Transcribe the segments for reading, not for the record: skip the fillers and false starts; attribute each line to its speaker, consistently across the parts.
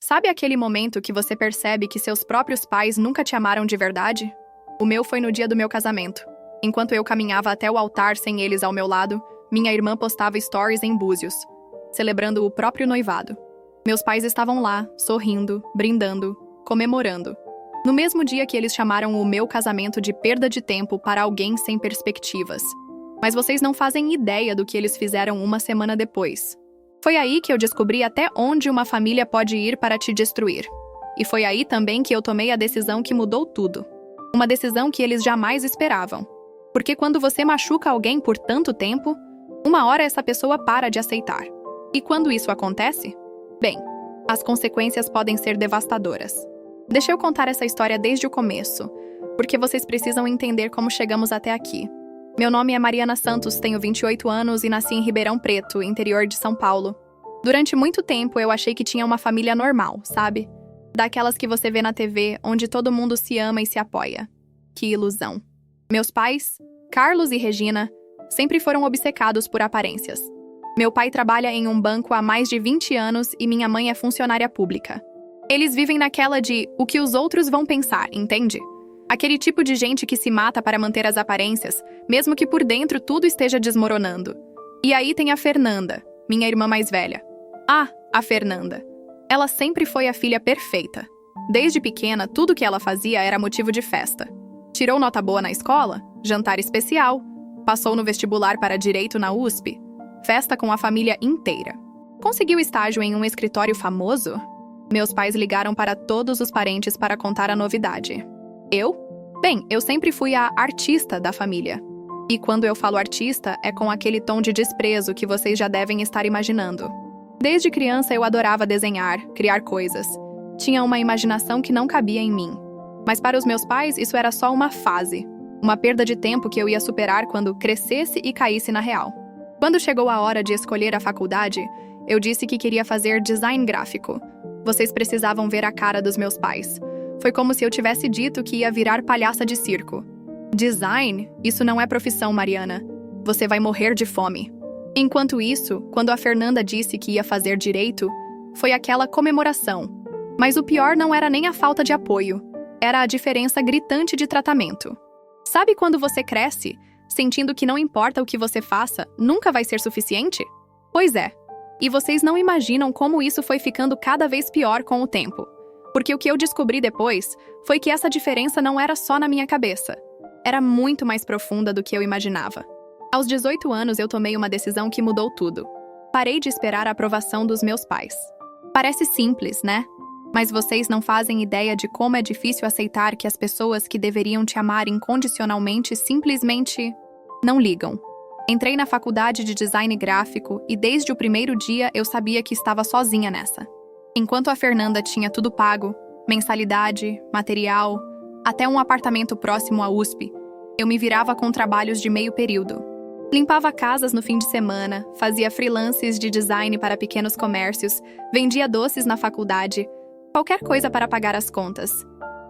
Speaker 1: Sabe aquele momento que você percebe que seus próprios pais nunca te amaram de verdade? O meu foi no dia do meu casamento. Enquanto eu caminhava até o altar sem eles ao meu lado, minha irmã postava stories em Búzios, celebrando o próprio noivado. Meus pais estavam lá, sorrindo, brindando, comemorando. No mesmo dia que eles chamaram o meu casamento de perda de tempo para alguém sem perspectivas. Mas vocês não fazem ideia do que eles fizeram uma semana depois. Foi aí que eu descobri até onde uma família pode ir para te destruir. E foi aí também que eu tomei a decisão que mudou tudo. Uma decisão que eles jamais esperavam. Porque quando você machuca alguém por tanto tempo, uma hora essa pessoa para de aceitar. E quando isso acontece? Bem, as consequências podem ser devastadoras. Deixa eu contar essa história desde o começo, porque vocês precisam entender como chegamos até aqui. Meu nome é Mariana Santos, tenho 28 anos e nasci em Ribeirão Preto, interior de São Paulo. Durante muito tempo eu achei que tinha uma família normal, sabe? Daquelas que você vê na TV, onde todo mundo se ama e se apoia. Que ilusão. Meus pais, Carlos e Regina, sempre foram obcecados por aparências. Meu pai trabalha em um banco há mais de 20 anos e minha mãe é funcionária pública. Eles vivem naquela de o que os outros vão pensar, entende? Aquele tipo de gente que se mata para manter as aparências, mesmo que por dentro tudo esteja desmoronando. E aí tem a Fernanda, minha irmã mais velha. Ah, a Fernanda. Ela sempre foi a filha perfeita. Desde pequena, tudo que ela fazia era motivo de festa. Tirou nota boa na escola, jantar especial, passou no vestibular para Direito na USP, festa com a família inteira. Conseguiu estágio em um escritório famoso? Meus pais ligaram para todos os parentes para contar a novidade. Eu? Bem, eu sempre fui a artista da família. E quando eu falo artista, é com aquele tom de desprezo que vocês já devem estar imaginando. Desde criança eu adorava desenhar, criar coisas. Tinha uma imaginação que não cabia em mim. Mas para os meus pais isso era só uma fase. Uma perda de tempo que eu ia superar quando crescesse e caísse na real. Quando chegou a hora de escolher a faculdade, eu disse que queria fazer design gráfico. Vocês precisavam ver a cara dos meus pais. Foi como se eu tivesse dito que ia virar palhaça de circo. Design? Isso não é profissão, Mariana. Você vai morrer de fome. Enquanto isso, quando a Fernanda disse que ia fazer direito, foi aquela comemoração. Mas o pior não era nem a falta de apoio. Era a diferença gritante de tratamento. Sabe quando você cresce, sentindo que não importa o que você faça, nunca vai ser suficiente? Pois é. E vocês não imaginam como isso foi ficando cada vez pior com o tempo. Porque o que eu descobri depois foi que essa diferença não era só na minha cabeça. Era muito mais profunda do que eu imaginava. Aos 18 anos eu tomei uma decisão que mudou tudo. Parei de esperar a aprovação dos meus pais. Parece simples, né? Mas vocês não fazem ideia de como é difícil aceitar que as pessoas que deveriam te amar incondicionalmente simplesmente não ligam. Entrei na faculdade de design gráfico e desde o primeiro dia eu sabia que estava sozinha nessa. Enquanto a Fernanda tinha tudo pago, mensalidade, material, até um apartamento próximo à USP, eu me virava com trabalhos de meio período. Limpava casas no fim de semana, fazia freelances de design para pequenos comércios, vendia doces na faculdade, qualquer coisa para pagar as contas.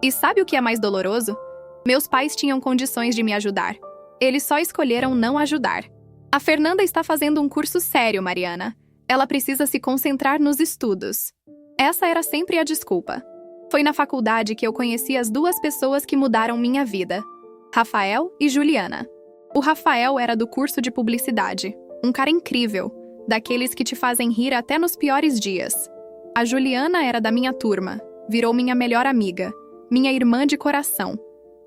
Speaker 1: E sabe o que é mais doloroso? Meus pais tinham condições de me ajudar. Eles só escolheram não ajudar. A Fernanda está fazendo um curso sério, Mariana. Ela precisa se concentrar nos estudos. Essa era sempre a desculpa. Foi na faculdade que eu conheci as duas pessoas que mudaram minha vida, Rafael e Juliana. O Rafael era do curso de publicidade, um cara incrível, daqueles que te fazem rir até nos piores dias. A Juliana era da minha turma, virou minha melhor amiga, minha irmã de coração.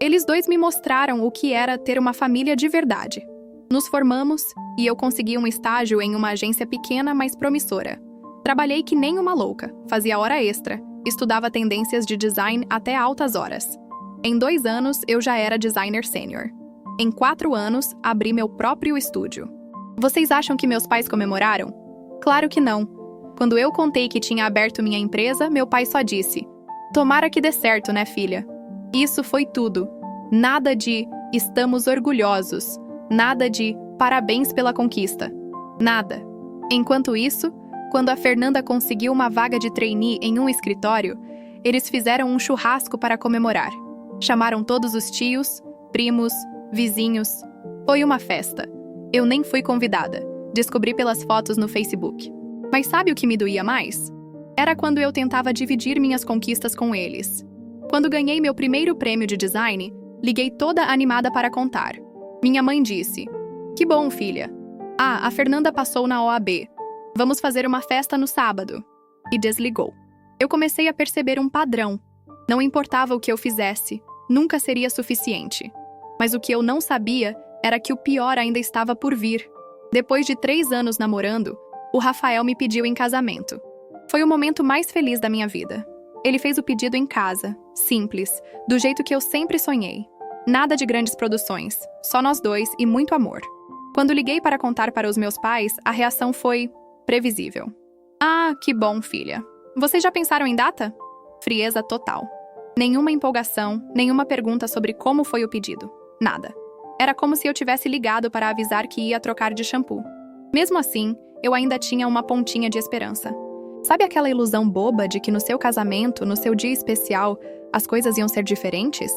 Speaker 1: Eles dois me mostraram o que era ter uma família de verdade. Nos formamos e eu consegui um estágio em uma agência pequena, mas promissora. Trabalhei que nem uma louca, fazia hora extra, estudava tendências de design até altas horas. Em 2 anos, eu já era designer sênior. Em 4 anos, abri meu próprio estúdio. Vocês acham que meus pais comemoraram? Claro que não. Quando eu contei que tinha aberto minha empresa, meu pai só disse: "Tomara que dê certo, né, filha?" Isso foi tudo. Nada de "estamos orgulhosos", nada de "parabéns pela conquista". Nada. Enquanto isso, quando a Fernanda conseguiu uma vaga de trainee em um escritório, eles fizeram um churrasco para comemorar. Chamaram todos os tios, primos, vizinhos. Foi uma festa. Eu nem fui convidada. Descobri pelas fotos no Facebook. Mas sabe o que me doía mais? Era quando eu tentava dividir minhas conquistas com eles. Quando ganhei meu primeiro prêmio de design, liguei toda animada para contar. Minha mãe disse: "Que bom, filha. Ah, a Fernanda passou na OAB. Vamos fazer uma festa no sábado." E desligou. Eu comecei a perceber um padrão. Não importava o que eu fizesse, nunca seria suficiente. Mas o que eu não sabia era que o pior ainda estava por vir. Depois de 3 anos namorando, o Rafael me pediu em casamento. Foi o momento mais feliz da minha vida. Ele fez o pedido em casa, simples, do jeito que eu sempre sonhei. Nada de grandes produções, só nós dois e muito amor. Quando liguei para contar para os meus pais, a reação foi previsível. "Ah, que bom, filha. Vocês já pensaram em data?" Frieza total. Nenhuma empolgação, nenhuma pergunta sobre como foi o pedido. Nada. Era como se eu tivesse ligado para avisar que ia trocar de shampoo. Mesmo assim, eu ainda tinha uma pontinha de esperança. Sabe aquela ilusão boba de que no seu casamento, no seu dia especial, as coisas iam ser diferentes?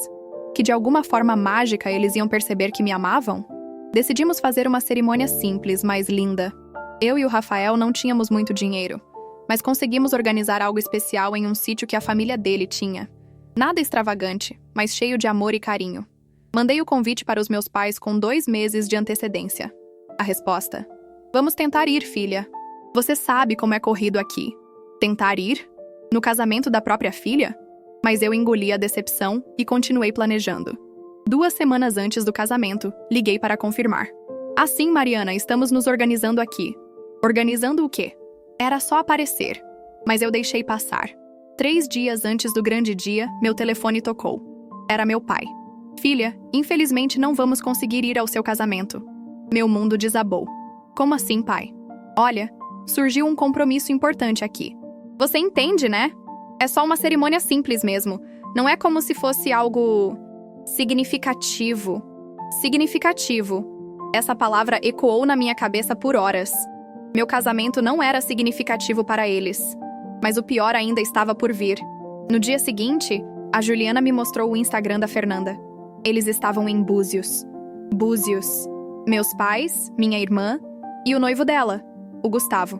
Speaker 1: Que de alguma forma mágica eles iam perceber que me amavam? Decidimos fazer uma cerimônia simples, mas linda. Eu e o Rafael não tínhamos muito dinheiro, mas conseguimos organizar algo especial em um sítio que a família dele tinha. Nada extravagante, mas cheio de amor e carinho. Mandei o convite para os meus pais com 2 meses de antecedência. A resposta: "Vamos tentar ir, filha. Você sabe como é corrido aqui." Tentar ir? No casamento da própria filha? Mas eu engoli a decepção e continuei planejando. 2 semanas antes do casamento, liguei para confirmar. "Assim, Mariana, estamos nos organizando aqui." Organizando o quê? Era só aparecer. Mas eu deixei passar. 3 dias antes do grande dia, meu telefone tocou. Era meu pai. "Filha, infelizmente não vamos conseguir ir ao seu casamento." Meu mundo desabou. "Como assim, pai?" "Olha, surgiu um compromisso importante aqui." "Você entende, né? É só uma cerimônia simples mesmo. Não é como se fosse algo significativo." Significativo. Essa palavra ecoou na minha cabeça por horas. Meu casamento não era significativo para eles. Mas o pior ainda estava por vir. No dia seguinte, a Juliana me mostrou o Instagram da Fernanda. Eles estavam em Búzios. Búzios. Meus pais, minha irmã e o noivo dela, o Gustavo,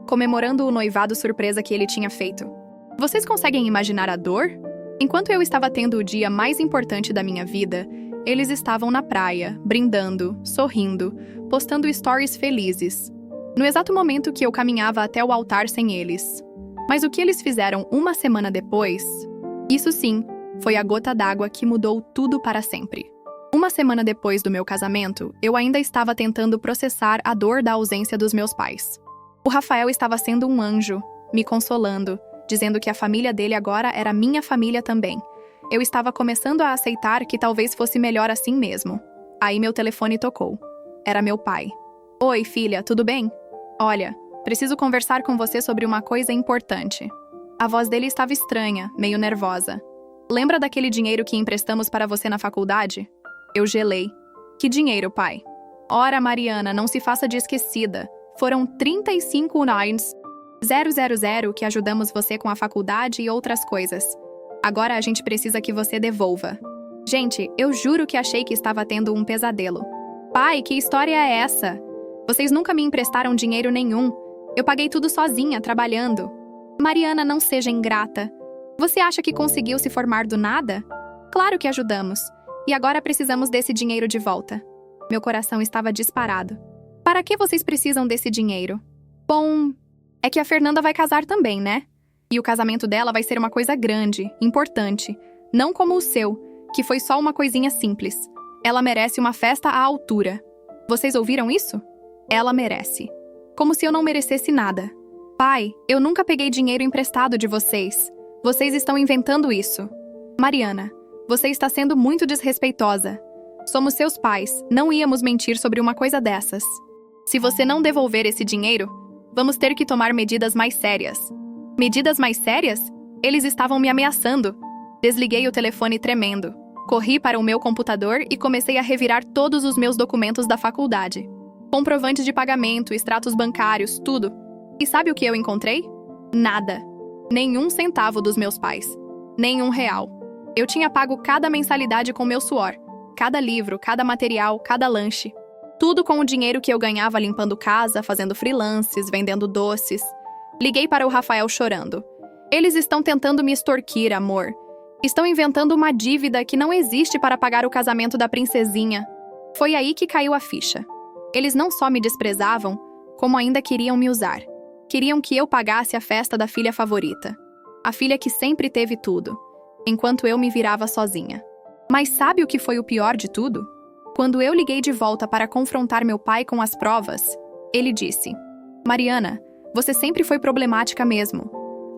Speaker 1: comemorando o noivado surpresa que ele tinha feito. Vocês conseguem imaginar a dor? Enquanto eu estava tendo o dia mais importante da minha vida, eles estavam na praia, brindando, sorrindo, postando stories felizes. No exato momento que eu caminhava até o altar sem eles. Mas o que eles fizeram 1 semana depois? Isso sim, foi a gota d'água que mudou tudo para sempre. 1 semana depois do meu casamento, eu ainda estava tentando processar a dor da ausência dos meus pais. O Rafael estava sendo um anjo, me consolando, dizendo que a família dele agora era minha família também. Eu estava começando a aceitar que talvez fosse melhor assim mesmo. Aí meu telefone tocou. Era meu pai. "Oi, filha, tudo bem? Olha, preciso conversar com você sobre uma coisa importante." A voz dele estava estranha, meio nervosa. "Lembra daquele dinheiro que emprestamos para você na faculdade?" Eu gelei. "Que dinheiro, pai?" "Ora, Mariana, não se faça de esquecida. Foram 35 nines 000 que ajudamos você com a faculdade e outras coisas. Agora a gente precisa que você devolva." Gente, eu juro que achei que estava tendo um pesadelo. "Pai, que história é essa? Vocês nunca me emprestaram dinheiro nenhum. Eu paguei tudo sozinha, trabalhando." "Mariana, não seja ingrata. Você acha que conseguiu se formar do nada? Claro que ajudamos. E agora precisamos desse dinheiro de volta." Meu coração estava disparado. "Para que vocês precisam desse dinheiro?" "Bom, é que a Fernanda vai casar também, né? E o casamento dela vai ser uma coisa grande, importante. Não como o seu, que foi só uma coisinha simples. Ela merece uma festa à altura." Vocês ouviram isso? Ela merece. Como se eu não merecesse nada. "Pai, eu nunca peguei dinheiro emprestado de vocês. Vocês estão inventando isso." "Mariana, você está sendo muito desrespeitosa. Somos seus pais, não íamos mentir sobre uma coisa dessas. Se você não devolver esse dinheiro, vamos ter que tomar medidas mais sérias." "Medidas mais sérias?" Eles estavam me ameaçando. Desliguei o telefone tremendo. Corri para o meu computador e comecei a revirar todos os meus documentos da faculdade. Comprovantes de pagamento, extratos bancários, tudo. E sabe o que eu encontrei? Nada. Nenhum centavo dos meus pais. Nem R$1. Eu tinha pago cada mensalidade com meu suor. Cada livro, cada material, cada lanche. Tudo com o dinheiro que eu ganhava limpando casa, fazendo freelances, vendendo doces. Liguei para o Rafael chorando. Eles estão tentando me extorquir, amor. Estão inventando uma dívida que não existe para pagar o casamento da princesinha. Foi aí que caiu a ficha. Eles não só me desprezavam, como ainda queriam me usar. Queriam que eu pagasse a festa da filha favorita. A filha que sempre teve tudo, enquanto eu me virava sozinha. Mas sabe o que foi o pior de tudo? Quando eu liguei de volta para confrontar meu pai com as provas, ele disse: Mariana, você sempre foi problemática mesmo.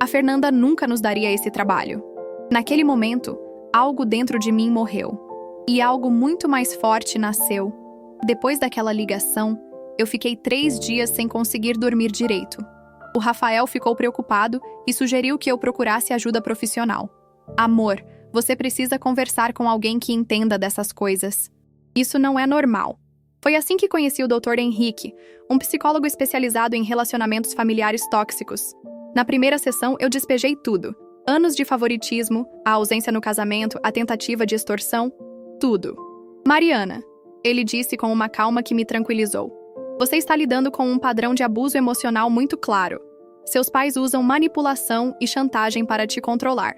Speaker 1: A Fernanda nunca nos daria esse trabalho. Naquele momento, algo dentro de mim morreu. E algo muito mais forte nasceu. Depois daquela ligação, eu fiquei 3 dias sem conseguir dormir direito. O Rafael ficou preocupado e sugeriu que eu procurasse ajuda profissional. Amor, você precisa conversar com alguém que entenda dessas coisas. Isso não é normal. Foi assim que conheci o Dr. Henrique, um psicólogo especializado em relacionamentos familiares tóxicos. Na primeira sessão, eu despejei tudo. Anos de favoritismo, a ausência no casamento, a tentativa de extorsão, tudo. Mariana, ele disse com uma calma que me tranquilizou. Você está lidando com um padrão de abuso emocional muito claro. Seus pais usam manipulação e chantagem para te controlar.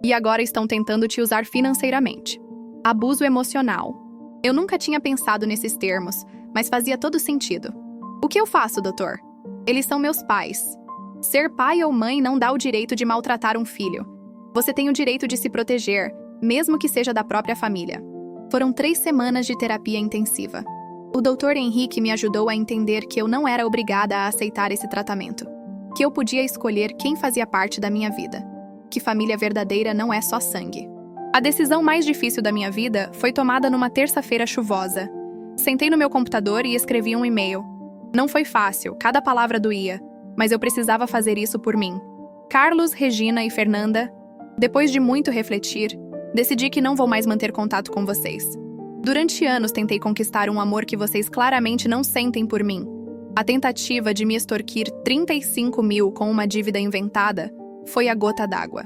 Speaker 1: E agora estão tentando te usar financeiramente. Abuso emocional. Eu nunca tinha pensado nesses termos, mas fazia todo sentido. O que eu faço, doutor? Eles são meus pais. Ser pai ou mãe não dá o direito de maltratar um filho. Você tem o direito de se proteger, mesmo que seja da própria família. Foram 3 semanas de terapia intensiva. O Dr. Henrique me ajudou a entender que eu não era obrigada a aceitar esse tratamento. Que eu podia escolher quem fazia parte da minha vida. Que família verdadeira não é só sangue. A decisão mais difícil da minha vida foi tomada numa terça-feira chuvosa. Sentei no meu computador e escrevi um e-mail. Não foi fácil, cada palavra doía, mas eu precisava fazer isso por mim. Carlos, Regina e Fernanda, depois de muito refletir, decidi que não vou mais manter contato com vocês. Durante anos tentei conquistar um amor que vocês claramente não sentem por mim. A tentativa de me extorquir 35 mil com uma dívida inventada foi a gota d'água.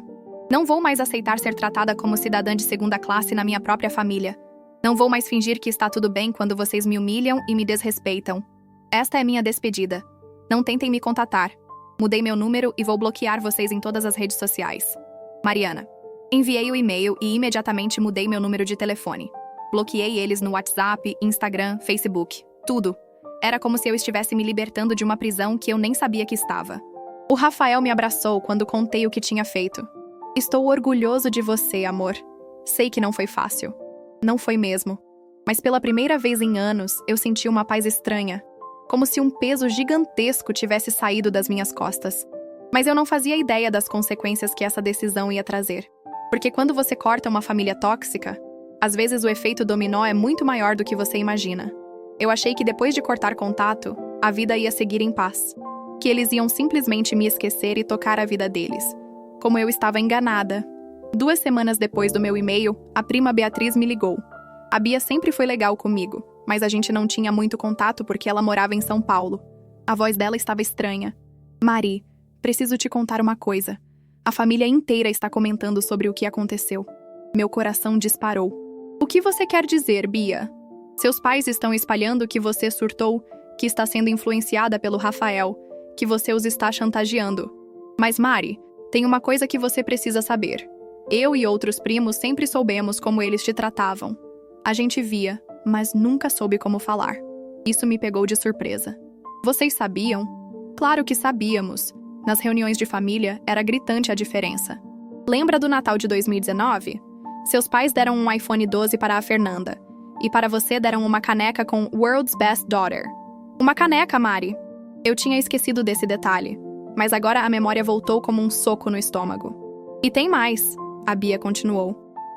Speaker 1: Não vou mais aceitar ser tratada como cidadã de segunda classe na minha própria família. Não vou mais fingir que está tudo bem quando vocês me humilham e me desrespeitam. Esta é minha despedida. Não tentem me contatar. Mudei meu número e vou bloquear vocês em todas as redes sociais. Mariana. Enviei o e-mail e imediatamente mudei meu número de telefone. Bloqueei eles no WhatsApp, Instagram, Facebook. Tudo. Era como se eu estivesse me libertando de uma prisão que eu nem sabia que estava. O Rafael me abraçou quando contei o que tinha feito. Estou orgulhoso de você, amor. Sei que não foi fácil. Não foi mesmo. Mas pela primeira vez em anos, eu senti uma paz estranha. Como se um peso gigantesco tivesse saído das minhas costas. Mas eu não fazia ideia das consequências que essa decisão ia trazer. Porque quando você corta uma família tóxica, às vezes o efeito dominó é muito maior do que você imagina. Eu achei que depois de cortar contato, a vida ia seguir em paz. Que eles iam simplesmente me esquecer e tocar a vida deles. Como eu estava enganada. 2 semanas depois do meu e-mail, a prima Beatriz me ligou. A Bia sempre foi legal comigo, mas a gente não tinha muito contato porque ela morava em São Paulo. A voz dela estava estranha. Mari, preciso te contar uma coisa. A família inteira está comentando sobre o que aconteceu. Meu coração disparou. O que você quer dizer, Bia? Seus pais estão espalhando que você surtou, que está sendo influenciada pelo Rafael, que você os está chantageando. Mas, Mari, tem uma coisa que você precisa saber. Eu e outros primos sempre soubemos como eles te tratavam. A gente via, mas nunca soube como falar. Isso me pegou de surpresa. Vocês sabiam? Claro que sabíamos. Nas reuniões de família, era gritante a diferença. Lembra do Natal de 2019? Seus pais deram um iPhone 12 para a Fernanda. E para você deram uma caneca com World's Best Daughter. Uma caneca, Mari. Eu tinha esquecido desse detalhe. Mas agora a memória voltou como um soco no estômago. E tem mais, a Bia continuou.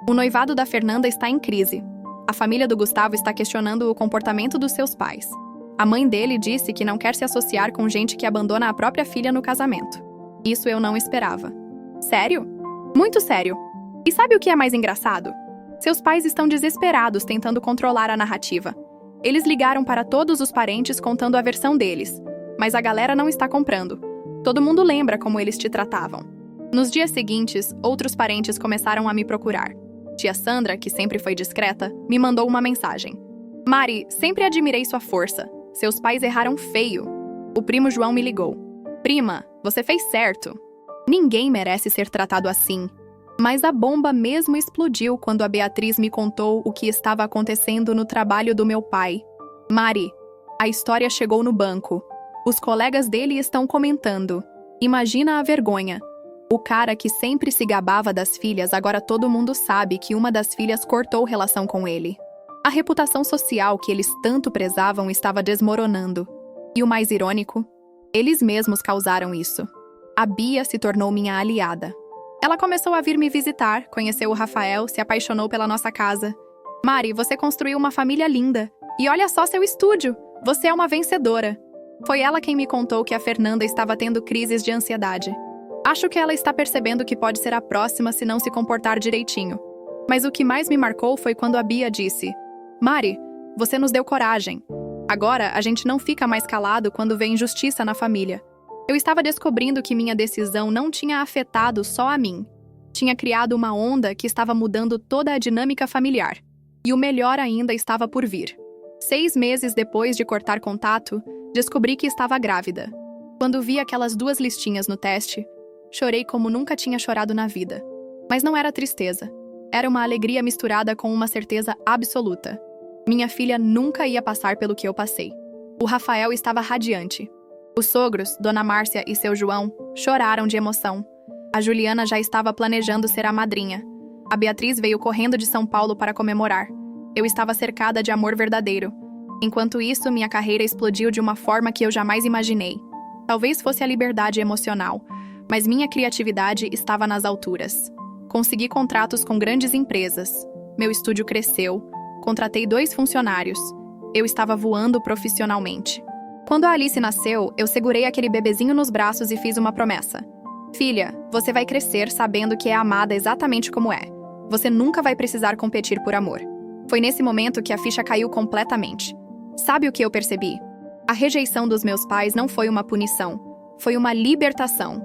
Speaker 1: O noivado da Fernanda está em crise. A família do Gustavo está questionando o comportamento dos seus pais. A mãe dele disse que não quer se associar com gente que abandona a própria filha no casamento. Isso eu não esperava. Sério? Muito sério. E sabe o que é mais engraçado? Seus pais estão desesperados tentando controlar a narrativa. Eles ligaram para todos os parentes contando a versão deles. Mas a galera não está comprando. Todo mundo lembra como eles te tratavam. Nos dias seguintes, outros parentes começaram a me procurar. Tia Sandra, que sempre foi discreta, me mandou uma mensagem. Mari, sempre admirei sua força. Seus pais erraram feio. O primo João me ligou. Prima, você fez certo. Ninguém merece ser tratado assim. Mas a bomba mesmo explodiu quando a Beatriz me contou o que estava acontecendo no trabalho do meu pai. Mari, a história chegou no banco. Os colegas dele estão comentando. Imagina a vergonha. O cara que sempre se gabava das filhas, agora todo mundo sabe que uma das filhas cortou relação com ele. A reputação social que eles tanto prezavam estava desmoronando. E o mais irônico? Eles mesmos causaram isso. A Bia se tornou minha aliada. Ela começou a vir me visitar, conheceu o Rafael, se apaixonou pela nossa casa. Mari, você construiu uma família linda. E olha só seu estúdio. Você é uma vencedora. Foi ela quem me contou que a Fernanda estava tendo crises de ansiedade. Acho que ela está percebendo que pode ser a próxima se não se comportar direitinho. Mas o que mais me marcou foi quando a Bia disse: Mari, você nos deu coragem. Agora a gente não fica mais calado quando vê injustiça na família. Eu estava descobrindo que minha decisão não tinha afetado só a mim. Tinha criado uma onda que estava mudando toda a dinâmica familiar. E o melhor ainda estava por vir. 6 meses depois de cortar contato, descobri que estava grávida. Quando vi aquelas 2 listinhas no teste, chorei como nunca tinha chorado na vida. Mas não era tristeza. Era uma alegria misturada com uma certeza absoluta. Minha filha nunca ia passar pelo que eu passei. O Rafael estava radiante. Os sogros, Dona Márcia e seu João, choraram de emoção. A Juliana já estava planejando ser a madrinha. A Beatriz veio correndo de São Paulo para comemorar. Eu estava cercada de amor verdadeiro. Enquanto isso, minha carreira explodiu de uma forma que eu jamais imaginei. Talvez fosse a liberdade emocional, mas minha criatividade estava nas alturas. Consegui contratos com grandes empresas. Meu estúdio cresceu. Contratei 2 funcionários. Eu estava voando profissionalmente. Quando a Alice nasceu, eu segurei aquele bebezinho nos braços e fiz uma promessa. Filha, você vai crescer sabendo que é amada exatamente como é. Você nunca vai precisar competir por amor. Foi nesse momento que a ficha caiu completamente. Sabe o que eu percebi? A rejeição dos meus pais não foi uma punição. Foi uma libertação.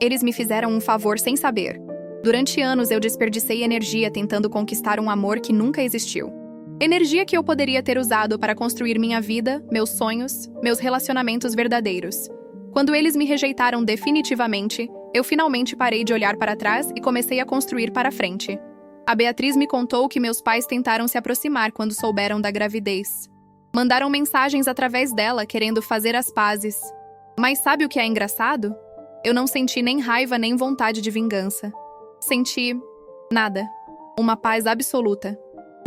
Speaker 1: Eles me fizeram um favor sem saber. Durante anos eu desperdicei energia tentando conquistar um amor que nunca existiu. Energia que eu poderia ter usado para construir minha vida, meus sonhos, meus relacionamentos verdadeiros. Quando eles me rejeitaram definitivamente, eu finalmente parei de olhar para trás e comecei a construir para frente. A Beatriz me contou que meus pais tentaram se aproximar quando souberam da gravidez. Mandaram mensagens através dela querendo fazer as pazes. Mas sabe o que é engraçado? Eu não senti nem raiva nem vontade de vingança. Senti nada. Uma paz absoluta.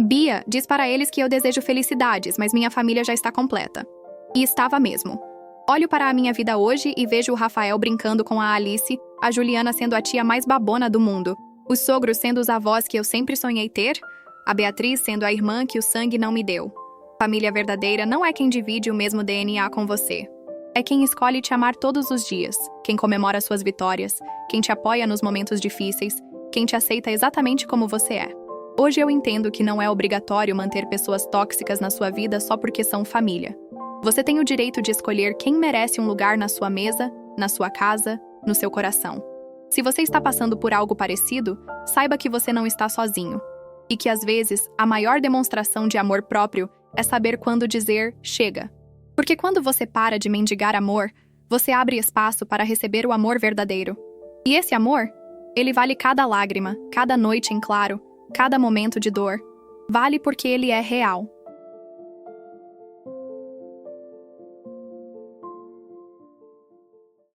Speaker 1: Bia diz para eles que eu desejo felicidades, mas minha família já está completa. E estava mesmo. Olho para a minha vida hoje e vejo o Rafael brincando com a Alice, a Juliana sendo a tia mais babona do mundo, os sogros sendo os avós que eu sempre sonhei ter, a Beatriz sendo a irmã que o sangue não me deu. Família verdadeira não é quem divide o mesmo DNA com você. É quem escolhe te amar todos os dias, quem comemora suas vitórias, quem te apoia nos momentos difíceis, quem te aceita exatamente como você é. Hoje eu entendo que não é obrigatório manter pessoas tóxicas na sua vida só porque são família. Você tem o direito de escolher quem merece um lugar na sua mesa, na sua casa, no seu coração. Se você está passando por algo parecido, saiba que você não está sozinho. E que, às vezes, a maior demonstração de amor próprio é saber quando dizer chega. Porque quando você para de mendigar amor, você abre espaço para receber o amor verdadeiro. E esse amor, ele vale cada lágrima, cada noite em claro, cada momento de dor. Vale porque ele é real.